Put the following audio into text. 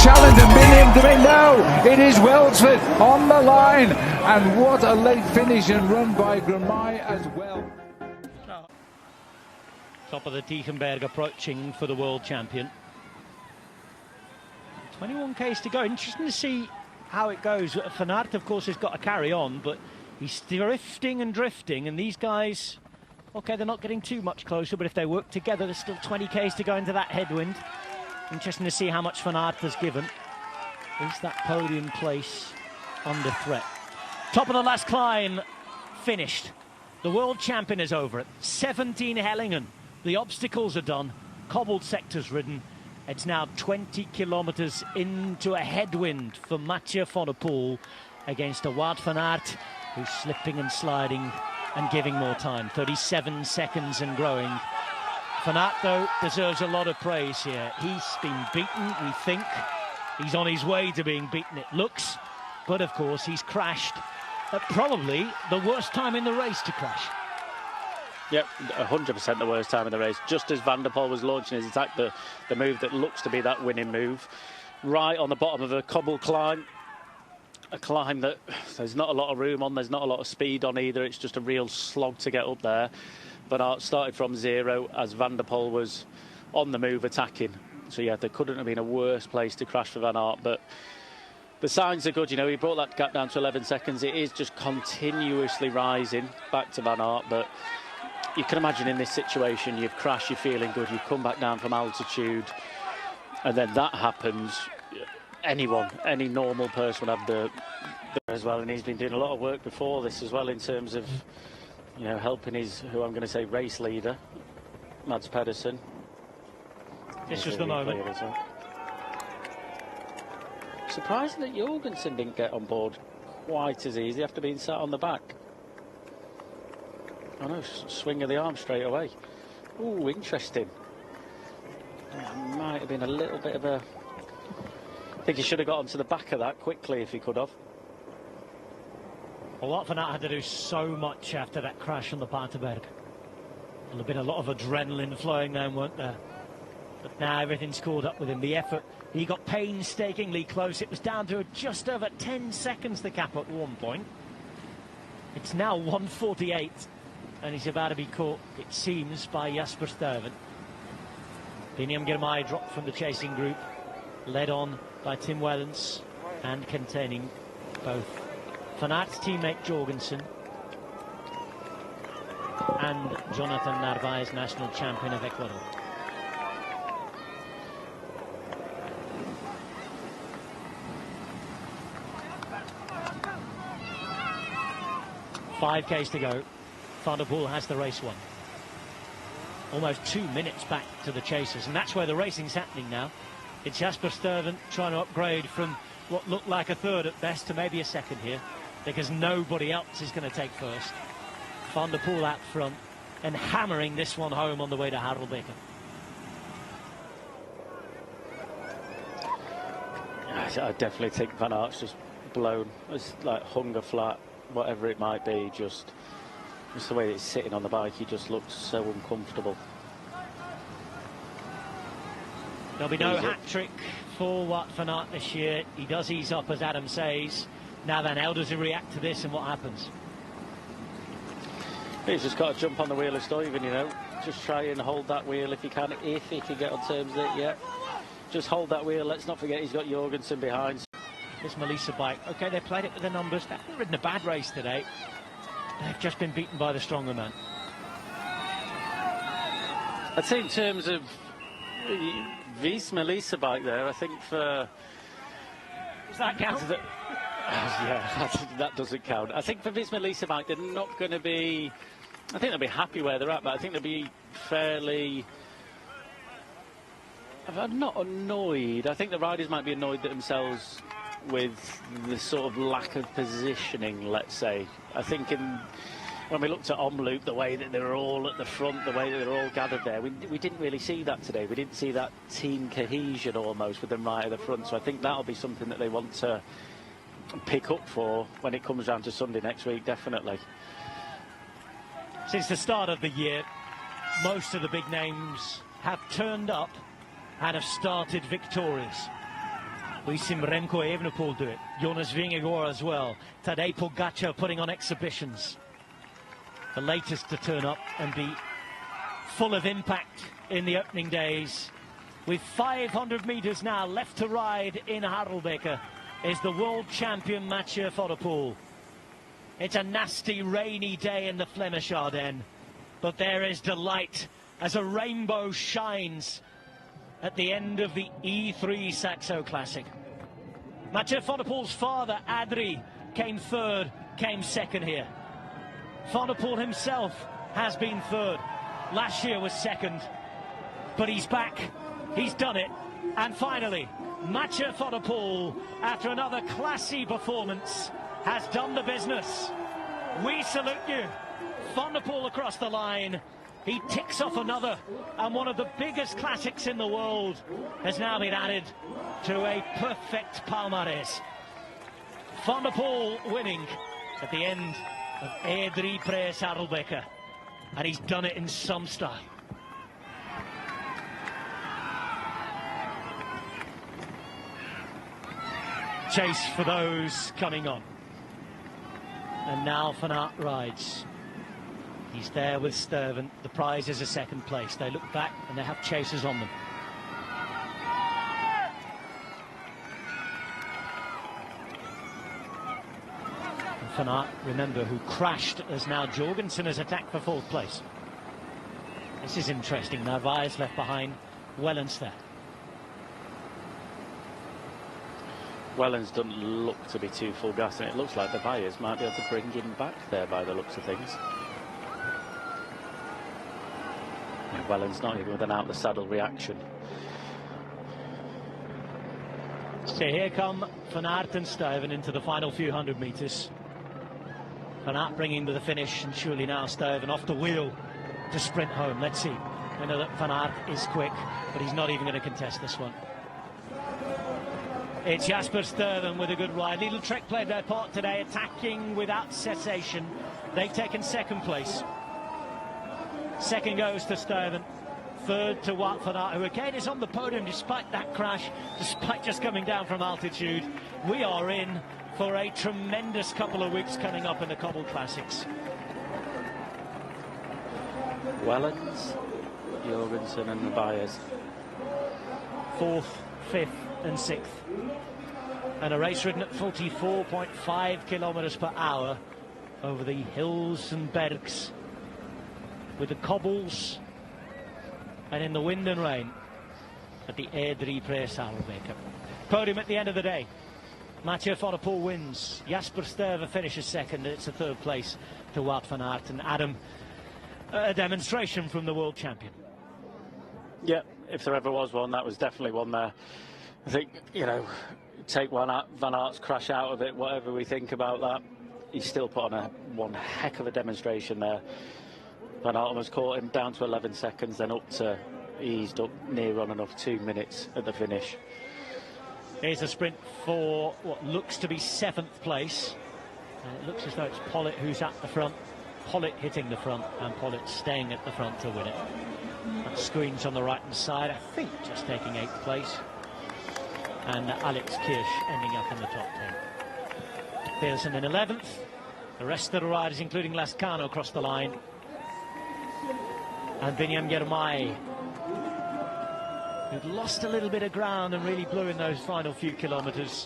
challenge, and Biniam Girmay, no, it is Welsford on the line, and what a late finish and run by Grumai as well. Top of the Tiefenberg approaching for the world champion. 21 Ks to go. Interesting to see how it goes. Van Aert, of course, has got to carry on, but he's drifting and drifting, and these guys, okay, they're not getting too much closer, but if they work together, there's still 20 Ks to go into that headwind. Interesting to see how much Van Aert has given. Is that podium place under threat? Top of the last climb, finished. The world champion is over it. 17 Hellingen. The obstacles are done. Cobbled sectors ridden. It's now 20 kilometres into a headwind for Mathieu van der Poel against a Wout van Aert who's slipping and sliding and giving more time. 37 seconds and growing. Van Aert, though, deserves a lot of praise here. He's been beaten, we think. He's on his way to being beaten, it looks. But, of course, he's crashed at probably the worst time in the race to crash. Yep, 100% the worst time in the race. Just as Van der Poel was launching his attack, the move that looks to be that winning move, right on the bottom of a cobble climb. A climb that there's not a lot of room on, there's not a lot of speed on either. It's just a real slog to get up there. Van Aert started from zero as Van der Poel was on the move attacking. So yeah, there couldn't have been a worse place to crash for Van Aert. But the signs are good, you know, he brought that gap down to 11 seconds. It is just continuously rising back to Van Aert. But you can imagine in this situation, you've crashed, you're feeling good, you come back down from altitude, and then that happens. Anyone, any normal person would have the as well, and he's been doing a lot of work before this as well in terms of, you know, helping his, who I'm going to say, race leader, Mads Pedersen. This was the moment. Well. Surprising that Jorgensen didn't get on board quite as easy after being sat on the back. Oh no, swing of the arm straight away. Ooh, interesting. That might have been a little bit of a... I think he should have got onto the back of that quickly if he could have. Well, Wout van Aert had to do so much after that crash on the Paterberg. There'll have been a lot of adrenaline flowing then, weren't there? But now everything's caught up with him. The effort, he got painstakingly close. It was down to just over 10 seconds, the cap at one point. It's now 1:48. And he's about to be caught, it seems, by Jasper Stuyven. Biniam Girmay dropped from the chasing group, led on by Tim Wellens and containing both Van Aert's teammate Jorgensen and Jonathan Narvaez, national champion of Ecuador. Five Ks to go. Van der Poel has the race won. Almost 2 minutes back to the chasers, and that's where the racing's happening now. It's Jasper Stuyven trying to upgrade from what looked like a third at best to maybe a second here, because nobody else is going to take first. Van der Poel out front and hammering this one home on the way to Harelbeke. I definitely think Van Aert's just blown. It's like hunger flat, whatever it might be, just the way that he's sitting on the bike, he just looks so uncomfortable. There'll be no hat-trick for Wout van Aert this year. He does ease up, as Adam says. Now then, how does he react to this and what happens? He's just got to jump on the wheel of Stuyven, you know. Just try and hold that wheel if he can get on terms of it, yeah. Just hold that wheel. Let's not forget he's got Jorgensen behind. This Melissa bike, okay, they played it with the numbers. They haven't ridden a bad race today. They've just been beaten by the stronger man. I'd say in terms of Wies Melissa bike there, I think for... Does that count? Yeah, that doesn't count. I think for Wies Melissa bike, they're not going to be... I think they'll be happy where they're at, but I think they'll be fairly... I'm not annoyed. I think the riders might be annoyed at themselves with the sort of lack of positioning, let's say. I think when we looked at Omloop, the way that they were all at the front, the way that they were all gathered there, we didn't really see that today. We didn't see that team cohesion almost with them right at the front. So I think that'll be something that they want to pick up for when it comes down to Sunday next week, definitely. Since the start of the year, most of the big names have turned up and have started victorious. We've seen Remco Evenepoel do it, Jonas Vingegaard as well, Tadej Pogacar putting on exhibitions. The latest to turn up and be full of impact in the opening days. With 500 metres now left to ride in Harelbeke is the world champion Mathieu van der Poel. It's a nasty rainy day in the Flemish Ardennes, but there is delight as a rainbow shines at the end of the E3 Saxo Classic. Mathieu van der Poel's father, Adrie, came third, came second here. Van der Poel himself has been third. Last year was second, but he's back. He's done it. And finally, Mathieu van der Poel, after another classy performance, has done the business. We salute you. Van der Poel across the line. He ticks off another, and one of the biggest classics in the world has now been added to a perfect palmarès. Van der Poel winning at the end of E3 Harelbeke, and he's done it in some style. Chase for those coming on. And now Van Aert rides. He's there with Stuyven. The prize is a second place. They look back and they have chasers on them. And Van Aert, remember, who crashed as now Jorgensen has attacked for fourth place. This is interesting. Narvaez left behind. Wellens there. Wellens doesn't look to be too full gas, and it looks like the buyers might be able to bring him back there by the looks of things. And Wellens not even with an out the saddle reaction. So here come Van Aert and Stuyven into the final few hundred metres. Van Aert bringing to the finish, and surely now Stuyven off the wheel to sprint home. Let's see. I know that Van Aert is quick, but he's not even going to contest this one. It's Jasper Stuyven with a good ride. Little Trek played their part today, attacking without cessation. They've taken second place. Second goes to Stuyven. Third to Wout van Aert, who again is on the podium despite that crash, despite just coming down from altitude. We are in for a tremendous couple of weeks coming up in the Cobble Classics. Wellens, Jorgensen and the buyers. Fourth, fifth and sixth. And a race ridden at 44.5 kilometers per hour over the hills and bergs, with the cobbles and in the wind and rain at the E3 Harelbeke. Podium at the end of the day. Mathieu van der Poel wins. Jasper Stuyven finishes second. It's a third place to Wout van Aert. And Adam, a demonstration from the world champion. Yeah, if there ever was one, that was definitely one there. I think, you know, take Van Aert's crash out of it, whatever we think about that, he's still put on one heck of a demonstration there. Van Aert almost caught him down to 11 seconds, then up to, eased up near on enough 2 minutes at the finish. Here's a sprint for what looks to be seventh place. It looks as though it's Pollitt who's at the front. Pollitt hitting the front, and Pollitt staying at the front to win it. That screens on the right-hand side, I think just taking eighth place. And Alex Kirsch ending up in the top 10. Pearson in 11th. The rest of the riders, including Lascano, across the line. And Biniam Girmay, who'd lost a little bit of ground and really blew in those final few kilometres.